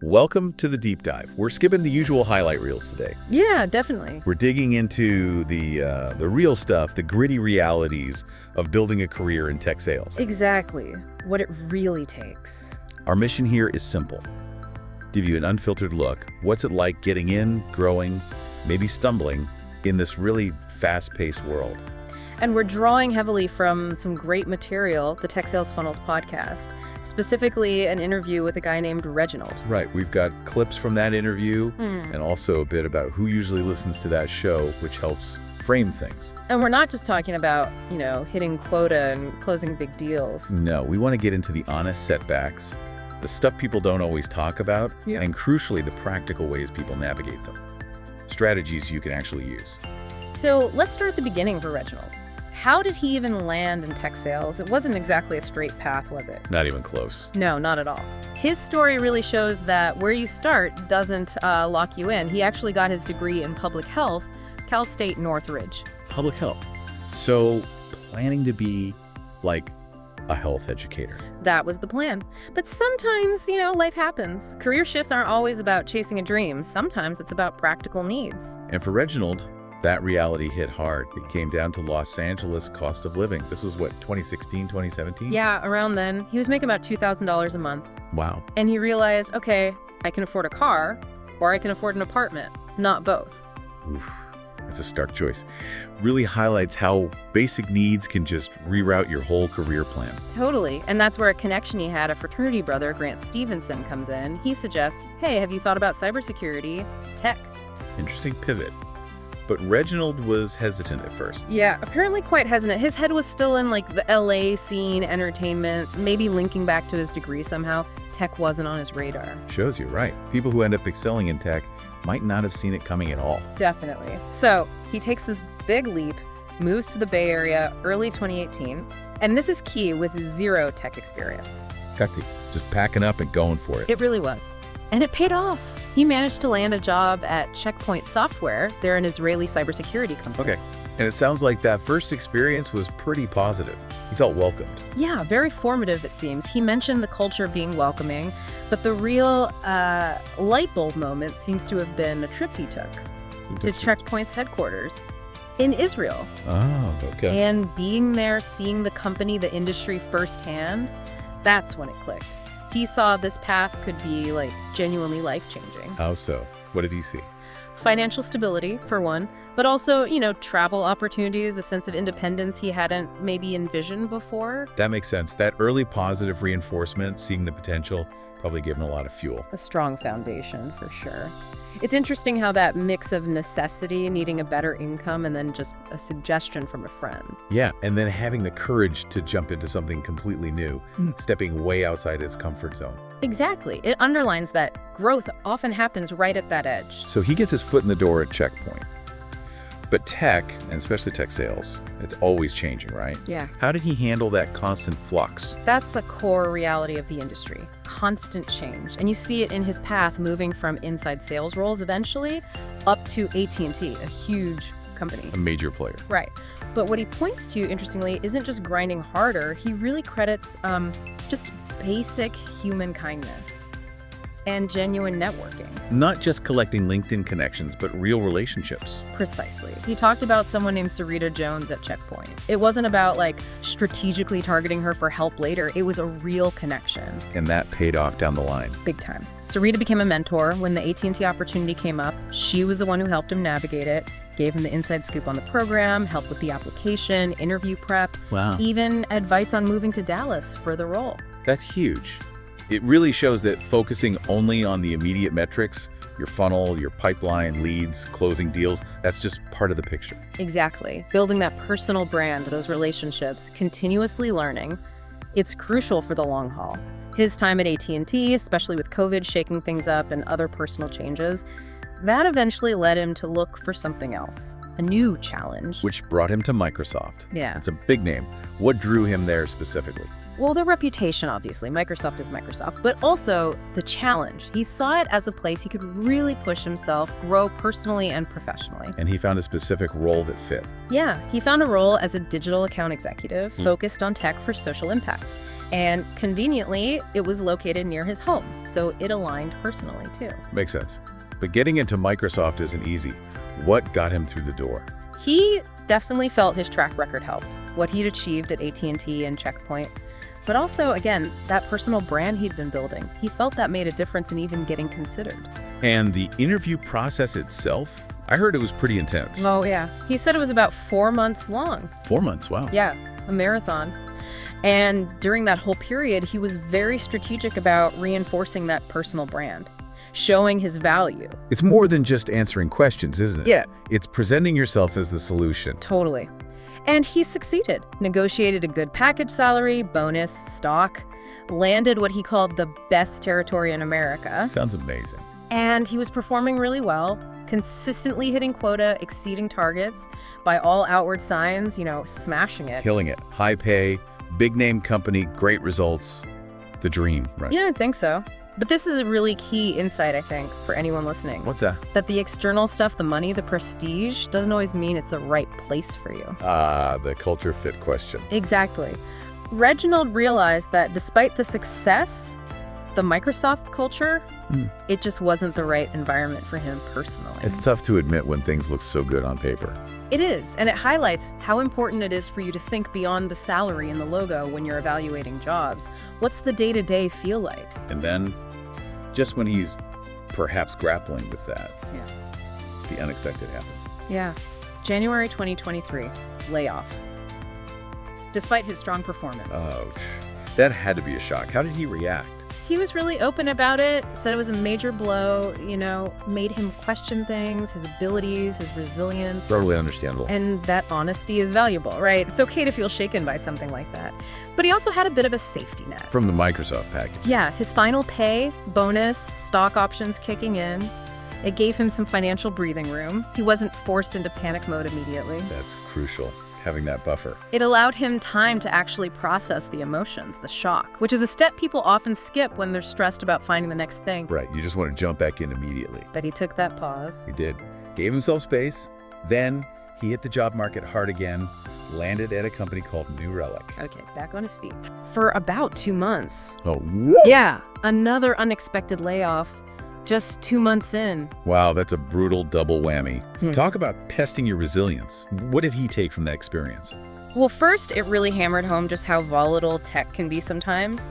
Welcome to the deep dive. We're skipping the usual highlight reels today. Yeah, definitely. We're digging into the real stuff, the gritty realities of building a career in tech sales. Exactly. What it really takes. Our mission here is simple. Give you an unfiltered look. What's it like getting in, growing, maybe stumbling in this really fast-paced world? And we're drawing heavily from some great material, the Tech Sales Funnels podcast, specifically an interview with a guy named Reginald. Right. We've got clips from that interview and also a bit about who usually listens to that show, which helps frame things. And we're not just talking about, hitting quota and closing big deals. No, we want to get into the honest setbacks, the stuff people don't always talk about, and crucially, the practical ways people navigate them. Strategies you can actually use. So let's start at the beginning for Reginald. How did he even land in tech sales? It wasn't exactly a straight path, was it? Not even close. No, not at all. His story really shows that where you start doesn't lock you in. He actually got his degree in public health, Cal State Northridge. Public health. So planning to be like a health educator. That was the plan. But sometimes, life happens. Career shifts aren't always about chasing a dream. Sometimes it's about practical needs. And for Reginald, that reality hit hard. It came down to Los Angeles cost of living. This was what, 2016, 2017? Yeah, around then. He was making about $2,000 a month. Wow. And he realized, okay, I can afford a car or I can afford an apartment, not both. Oof, that's a stark choice. Really highlights how basic needs can just reroute your whole career plan. Totally. And that's where a connection he had, a fraternity brother, Grant Stevenson, comes in. He suggests, hey, have you thought about cybersecurity, tech? Interesting pivot. But Reginald was hesitant at first. Yeah, apparently quite hesitant. His head was still in the LA scene, entertainment, maybe linking back to his degree somehow. Tech wasn't on his radar. Shows you, right. People who end up excelling in tech might not have seen it coming at all. Definitely. So he takes this big leap, moves to the Bay Area early 2018, and this is key with zero tech experience. Gutsy. Just packing up and going for it. It really was. And it paid off. He managed to land a job at Checkpoint Software. They're an Israeli cybersecurity company. Okay. And it sounds like that first experience was pretty positive. You felt welcomed. Yeah, very formative, it seems. He mentioned the culture being welcoming, but the real light bulb moment seems to have been a trip he took to Checkpoint's headquarters in Israel. Oh, okay. And being there, seeing the company, the industry firsthand, that's when it clicked. He saw this path could be genuinely life-changing. How so? What did he see? Financial stability, for one, but also, travel opportunities, a sense of independence he hadn't maybe envisioned before. That makes sense. That early positive reinforcement, seeing the potential, probably gave him a lot of fuel. A strong foundation, for sure. It's interesting how that mix of necessity, needing a better income, and then just a suggestion from a friend. Yeah, and then having the courage to jump into something completely new, stepping way outside his comfort zone. Exactly. It underlines that growth often happens right at that edge. So he gets his foot in the door at Checkpoint. But tech, and especially tech sales, it's always changing, right? Yeah. How did he handle that constant flux? That's a core reality of the industry. Constant change. And you see it in his path moving from inside sales roles eventually up to AT&T, a huge company. A major player. Right. But what he points to, interestingly, isn't just grinding harder. He really credits just basic human kindness and genuine networking. Not just collecting LinkedIn connections, but real relationships. Precisely. He talked about someone named Sarita Jones at Checkpoint. It wasn't about strategically targeting her for help later. It was a real connection. And that paid off down the line. Big time. Sarita became a mentor. When the AT&T opportunity came up, she was the one who helped him navigate it, gave him the inside scoop on the program, helped with the application, interview prep, even advice on moving to Dallas for the role. That's huge. It really shows that focusing only on the immediate metrics, your funnel, your pipeline, leads, closing deals, that's just part of the picture. Exactly. Building that personal brand, those relationships, continuously learning, it's crucial for the long haul. His time at AT&T, especially with COVID shaking things up and other personal changes, that eventually led him to look for something else, a new challenge. Which brought him to Microsoft. Yeah. It's a big name. What drew him there specifically? Well, their reputation, obviously. Microsoft is Microsoft, but also the challenge. He saw it as a place he could really push himself, grow personally and professionally. And he found a specific role that fit. Yeah, he found a role as a digital account executive focused on tech for social impact. And conveniently, it was located near his home, so it aligned personally too. Makes sense. But getting into Microsoft isn't easy. What got him through the door? He definitely felt his track record helped, what he'd achieved at AT&T and Checkpoint. But also, again, that personal brand he'd been building. He felt that made a difference in even getting considered. And the interview process itself? I heard it was pretty intense. Oh, yeah. He said it was about 4 months long. 4 months, wow. Yeah, a marathon. And during that whole period, he was very strategic about reinforcing that personal brand, showing his value. It's more than just answering questions, isn't it? Yeah. It's presenting yourself as the solution. Totally. And he succeeded. Negotiated a good package salary, bonus, stock, landed what he called the best territory in America. Sounds amazing. And he was performing really well, consistently hitting quota, exceeding targets by all outward signs, smashing it. Killing it. High pay, big name company, great results. The dream, right? Yeah, I think so. But this is a really key insight, I think, for anyone listening. What's that? That the external stuff, the money, the prestige, doesn't always mean it's the right place for you. The culture fit question. Exactly. Reginald realized that despite the success, the Microsoft culture, it just wasn't the right environment for him personally. It's tough to admit when things look so good on paper. It is, and it highlights how important it is for you to think beyond the salary and the logo when you're evaluating jobs. What's the day-to-day feel like? And then, just when he's perhaps grappling with that, the unexpected happens. Yeah. January 2023, layoff. Despite his strong performance. Ouch. That had to be a shock. How did he react? He was really open about it, said it was a major blow, made him question things, his abilities, his resilience. Totally understandable. And that honesty is valuable, right? It's okay to feel shaken by something like that. But he also had a bit of a safety net. From the Microsoft package. Yeah, his final pay, bonus, stock options kicking in. It gave him some financial breathing room. He wasn't forced into panic mode immediately. That's crucial, having that buffer. It allowed him time to actually process the emotions, the shock, which is a step people often skip when they're stressed about finding the next thing. Right, you just want to jump back in immediately. But he took that pause. He did. Gave himself space. Then he hit the job market hard again, landed at a company called New Relic. Okay, back on his feet. For about 2 months. Oh, what? Yeah, another unexpected layoff. Just 2 months in. Wow, that's a brutal double whammy. Talk about testing your resilience. What did he take from that experience? Well, first, it really hammered home just how volatile tech can be sometimes.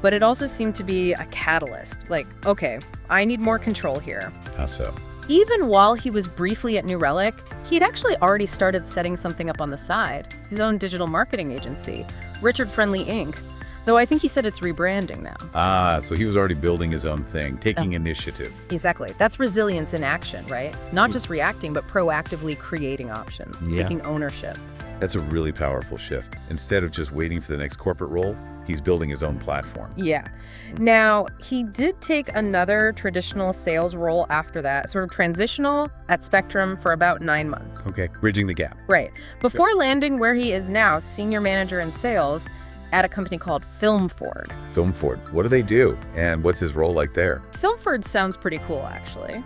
But it also seemed to be a catalyst. Like, okay, I need more control here. How so? Even while he was briefly at New Relic, he'd actually already started setting something up on the side. His own digital marketing agency, Richard Friendly Inc., though I think he said it's rebranding now. So he was already building his own thing, taking initiative. Exactly. That's resilience in action, right? Not just reacting, but proactively creating options, taking ownership. That's a really powerful shift. Instead of just waiting for the next corporate role, he's building his own platform. Yeah. Now, he did take another traditional sales role after that, sort of transitional at Spectrum for about 9 months. Okay, bridging the gap. Right. Before landing where he is now, senior manager in sales, at a company called Filmford. Filmford, what do they do? And what's his role like there? Filmford sounds pretty cool, actually.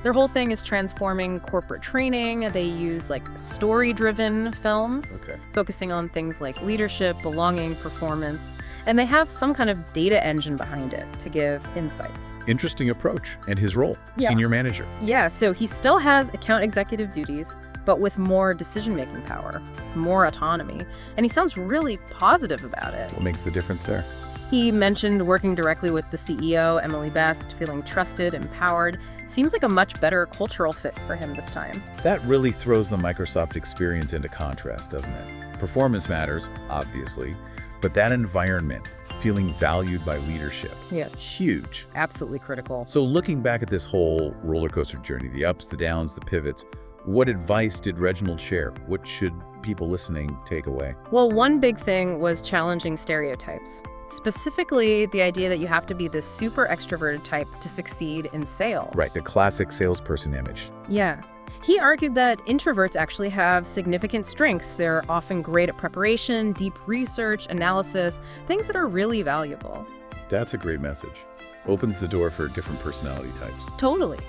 Their whole thing is transforming corporate training. They use story-driven films, focusing on things like leadership, belonging, performance, and they have some kind of data engine behind it to give insights. Interesting approach. And his role, senior manager. Yeah, so he still has account executive duties, but with more decision-making power, more autonomy, and he sounds really positive about it. What makes the difference there? He mentioned working directly with the CEO, Emily Best, feeling trusted, empowered. Seems like a much better cultural fit for him this time. That really throws the Microsoft experience into contrast, doesn't it? Performance matters, obviously, but that environment, feeling valued by leadership, huge. Absolutely critical. So looking back at this whole roller coaster journey, the ups, the downs, the pivots, what advice did Reginald share? What should people listening take away? Well, one big thing was challenging stereotypes. Specifically, the idea that you have to be this super extroverted type to succeed in sales. Right, the classic salesperson image. Yeah. He argued that introverts actually have significant strengths. They're often great at preparation, deep research, analysis, things that are really valuable. That's a great message. Opens the door for different personality types. Totally.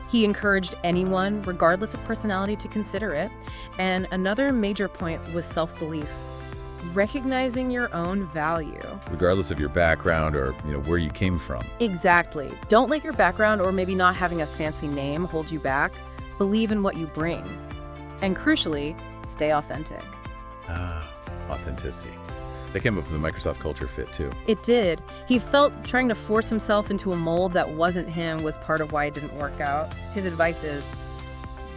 He encouraged anyone, regardless of personality, to consider it. And another major point was self-belief. recognizing your own value. Regardless of your background or, where you came from. Exactly. Don't let your background or maybe not having a fancy name hold you back. Believe in what you bring. And crucially, stay authentic. Authenticity. That came up with the Microsoft culture fit, too. It did. He felt trying to force himself into a mold that wasn't him was part of why it didn't work out. His advice is,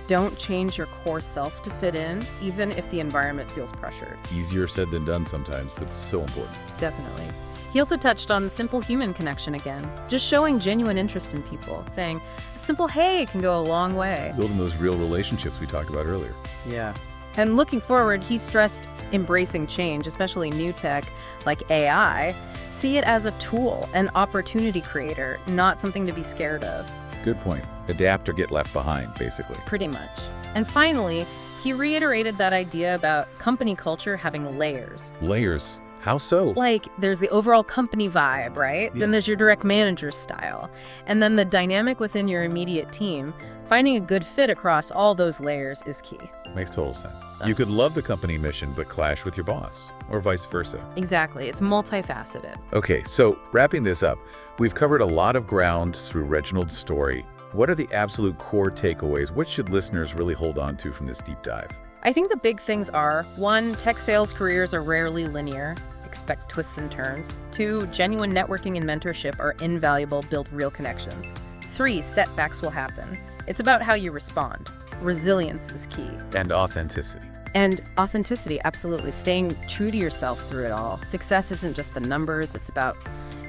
don't change your core self to fit in, even if the environment feels pressured. Easier said than done sometimes, but so important. Definitely. He also touched on simple human connection again, just showing genuine interest in people, saying a simple hey can go a long way. Building those real relationships we talked about earlier. Yeah. And looking forward, he stressed embracing change, especially new tech like AI. See it as a tool, an opportunity creator, not something to be scared of. Good point. Adapt or get left behind, basically. Pretty much. And finally, he reiterated that idea about company culture having layers. Layers? How so? Like, there's the overall company vibe, right? Yeah. Then there's your direct manager style. And then the dynamic within your immediate team. Finding a good fit across all those layers is key. Makes total sense. You could love the company mission but clash with your boss, or vice versa. Exactly. It's multifaceted. Okay, so wrapping this up, we've covered a lot of ground through Reginald's story. What are the absolute core takeaways? What should listeners really hold on to from this deep dive? I think the big things are, 1, tech sales careers are rarely linear. Expect twists and turns. 2, genuine networking and mentorship are invaluable. Build real connections. 3, setbacks will happen. It's about how you respond. Resilience is key. And authenticity. And authenticity, absolutely. Staying true to yourself through it all. Success isn't just the numbers. It's about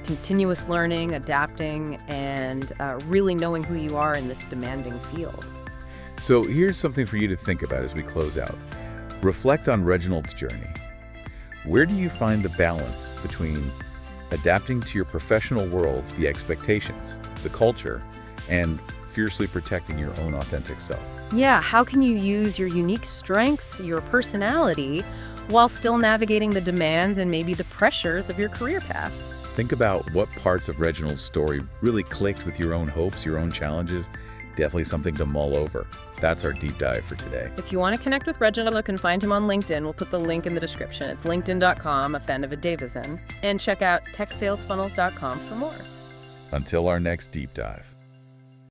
continuous learning, adapting, and really knowing who you are in this demanding field. So here's something for you to think about as we close out. Reflect on Reginald's journey. Where do you find the balance between adapting to your professional world, the expectations, the culture, and fiercely protecting your own authentic self? Yeah, how can you use your unique strengths, your personality, while still navigating the demands and maybe the pressures of your career path? Think about what parts of Reginald's story really clicked with your own hopes, your own challenges. Definitely something to mull over. That's our deep dive for today. If you want to connect with Reginald, you can find him on LinkedIn. We'll put the link in the description. It's linkedin.com, a fan of a Davison. And check out techsalesfunnels.com for more. Until our next deep dive.